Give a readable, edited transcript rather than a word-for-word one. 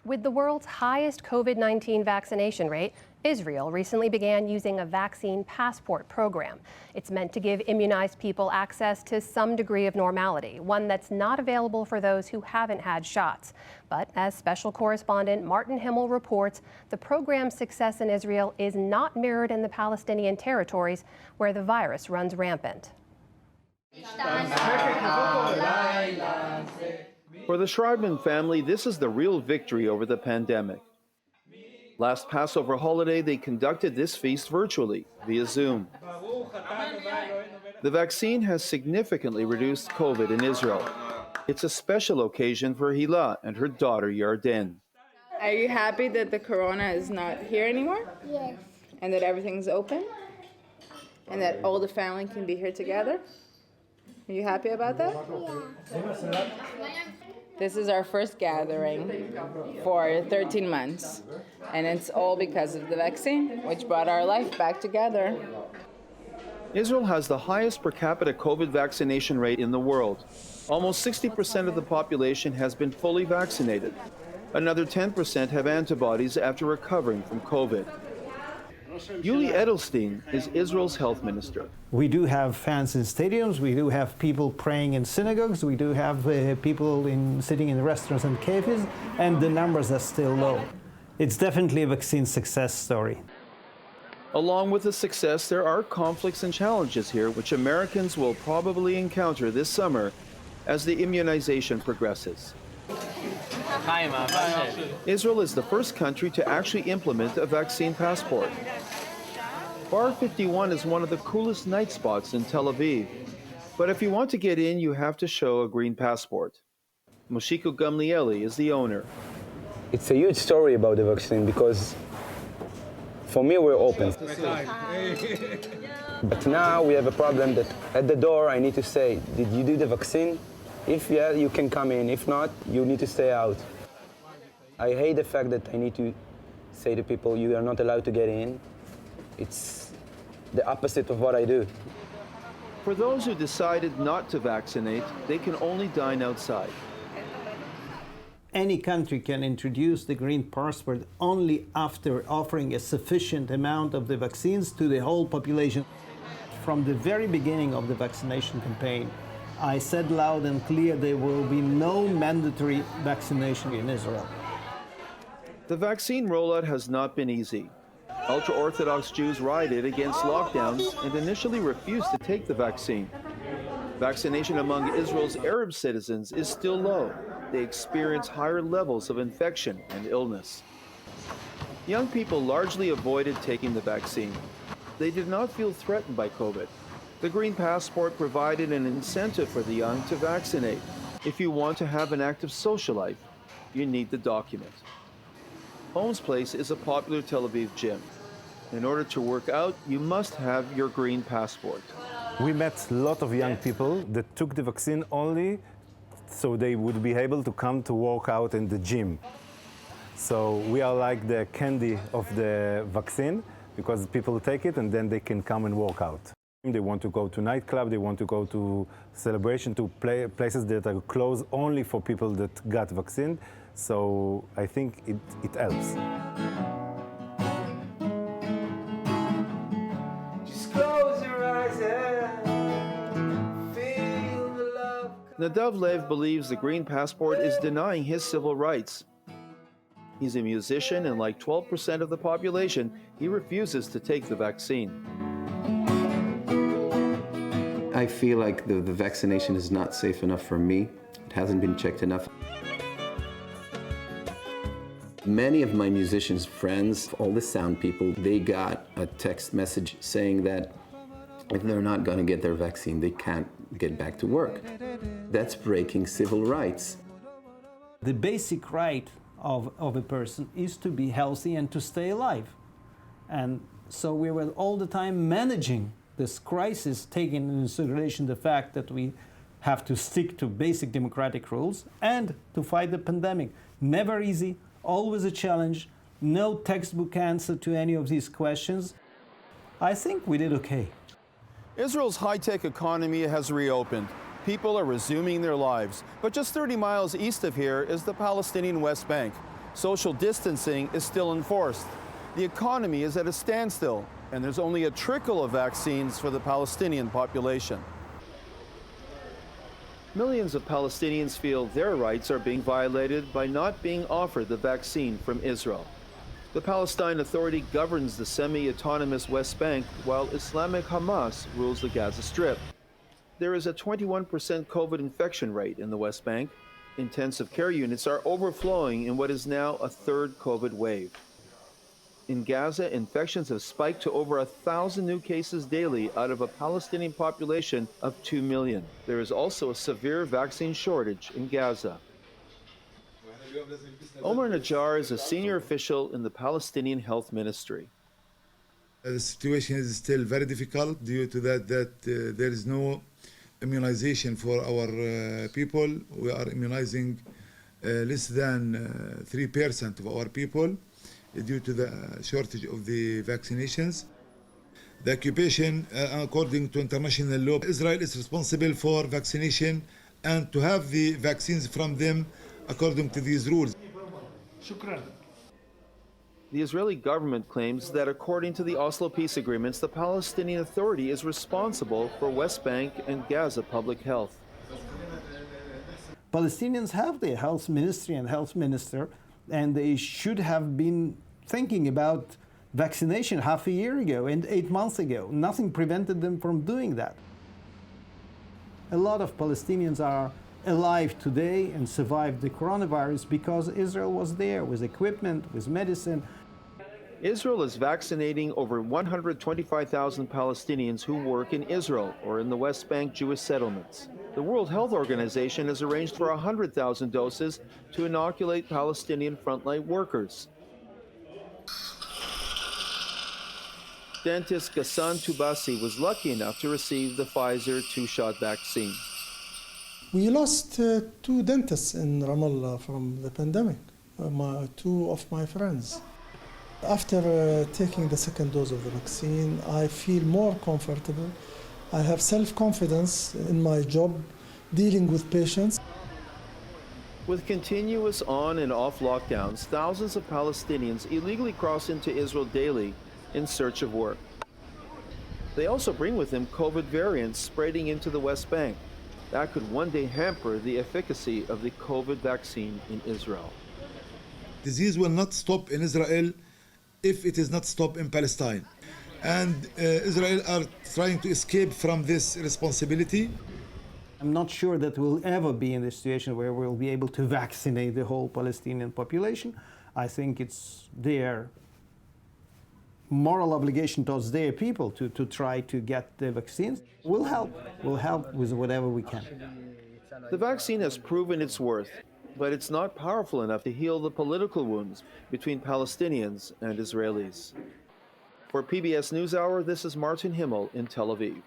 With the world's highest COVID-19 vaccination rate, Israel recently began using a vaccine passport program. It's meant to give immunized people access to some degree of normality, one that's not available for those who haven't had shots. But as special correspondent Martin Himmel reports, the program's success in Israel is not mirrored in the Palestinian territories where the virus runs rampant. For the Schreibman family, this is the real victory over the pandemic. Last Passover holiday, they conducted this feast virtually, via Zoom. The vaccine has significantly reduced COVID in Israel. It's a special occasion for Hila and her daughter, Yarden. Are you happy that the corona is not here anymore? Yes. And that everything's open? And that all the family can be here together? Are you happy about that? Yeah. This is our first gathering for 13 months, and it's all because of the vaccine, which brought our life back together. Israel has the highest per capita COVID vaccination rate in the world. Almost 60% of the population has been fully vaccinated. Another 10% have antibodies after recovering from COVID. Yuli Edelstein is Israel's health minister. We do have fans in stadiums, we do have people praying in synagogues, we do have people sitting in restaurants and cafes, and the numbers are still low. It's definitely a vaccine success story. Along with the success, there are conflicts and challenges here which Americans will probably encounter this summer as the immunization progresses. Israel is the first country to actually implement a vaccine passport. Bar 51 is one of the coolest night spots in Tel Aviv. But if you want to get in, you have to show a green passport. Moshiko Gamlieli is the owner. It's a huge story about the vaccine because for me, we're open. But now we have a problem that at the door I need to say, did you do the vaccine? If yeah, you can come in. If not, you need to stay out. I hate the fact that I need to say to people, you are not allowed to get in. It's the opposite of what I do. For those who decided not to vaccinate, they can only dine outside. Any country can introduce the green passport only after offering a sufficient amount of the vaccines to the whole population. From the very beginning of the vaccination campaign, I said loud and clear there will be no mandatory vaccination in Israel. The vaccine rollout has not been easy. Ultra-Orthodox Jews rioted against lockdowns and initially refused to take the vaccine. Vaccination among Israel's Arab citizens is still low. They experience higher levels of infection and illness. Young people largely avoided taking the vaccine. They did not feel threatened by COVID. The Green Passport provided an incentive for the young to vaccinate. If you want to have an active social life, you need the document. Holmes Place is a popular Tel Aviv gym. In order to work out, you must have your green passport. We met a lot of young people that took the vaccine only so they would be able to come to work out in the gym. So we are like the candy of the vaccine because people take it and then they can come and work out. They want to go to nightclub, they want to go to celebration, to places that are closed only for people that got vaccinated. So I think it helps. Just close your eyes and feel the love. Nadav Lev believes the Green Passport is denying his civil rights. He's a musician, and like 12% of the population, he refuses to take the vaccine. I feel like the vaccination is not safe enough for me. It hasn't been checked enough. Many of my musicians' friends, all the sound people, they got a text message saying that if they're not going to get their vaccine, they can't get back to work. That's breaking civil rights. The basic right of a person is to be healthy and to stay alive. And so we were all the time managing this crisis, taking into consideration the fact that we have to stick to basic democratic rules and to fight the pandemic. Never easy, always a challenge, no textbook answer to any of these questions. I think we did okay. Israel's high-tech economy has reopened. People are resuming their lives. But just 30 miles east of here is the Palestinian West Bank. Social distancing is still enforced. The economy is at a standstill, and there's only a trickle of vaccines for the Palestinian population. Millions of Palestinians feel their rights are being violated by not being offered the vaccine from Israel. The Palestine Authority governs the semi-autonomous West Bank, while Islamic Hamas rules the Gaza Strip. There is a 21% COVID infection rate in the West Bank. Intensive care units are overflowing in what is now a third COVID wave. In Gaza, infections have spiked to over 1,000 new cases daily out of a Palestinian population of 2 million. There is also a severe vaccine shortage in Gaza. Omar Najjar is a senior official in the Palestinian Health Ministry. The situation is still very difficult due to that there is no immunization for our people. We are immunizing less than 3% of our people due to the shortage of the vaccinations. The occupation, according to international law, Israel is responsible for vaccination and to have the vaccines from them according to these rules. The Israeli government claims that according to the Oslo peace agreements, the Palestinian Authority is responsible for West Bank and Gaza public health. Palestinians have their health ministry and health minister, and they should have been thinking about vaccination half a year ago and 8 months ago. Nothing prevented them from doing that. A lot of Palestinians are alive today and survived the coronavirus because Israel was there with equipment, with medicine. Israel is vaccinating over 125,000 Palestinians who work in Israel or in the West Bank Jewish settlements. The World Health Organization has arranged for 100,000 doses to inoculate Palestinian frontline workers. Dentist Ghassan Tubasi was lucky enough to receive the Pfizer two-shot vaccine. We lost two dentists in Ramallah from the pandemic, two of my friends. After taking the second dose of the vaccine, I feel more comfortable. I have self-confidence in my job, dealing with patients. With continuous on and off lockdowns, thousands of Palestinians illegally cross into Israel daily in search of work. They also bring with them COVID variants spreading into the West Bank. That could one day hamper the efficacy of the COVID vaccine in Israel. Disease will not stop in Israel if it is not stopped in Palestine. And Israel are trying to escape from this responsibility. I'm not sure that we'll ever be in the situation where we'll be able to vaccinate the whole Palestinian population. I think it's their moral obligation towards their people to try to get the vaccines. We'll help with whatever we can. The vaccine has proven its worth, but it's not powerful enough to heal the political wounds between Palestinians and Israelis. For PBS NewsHour, this is Martin Himmel in Tel Aviv.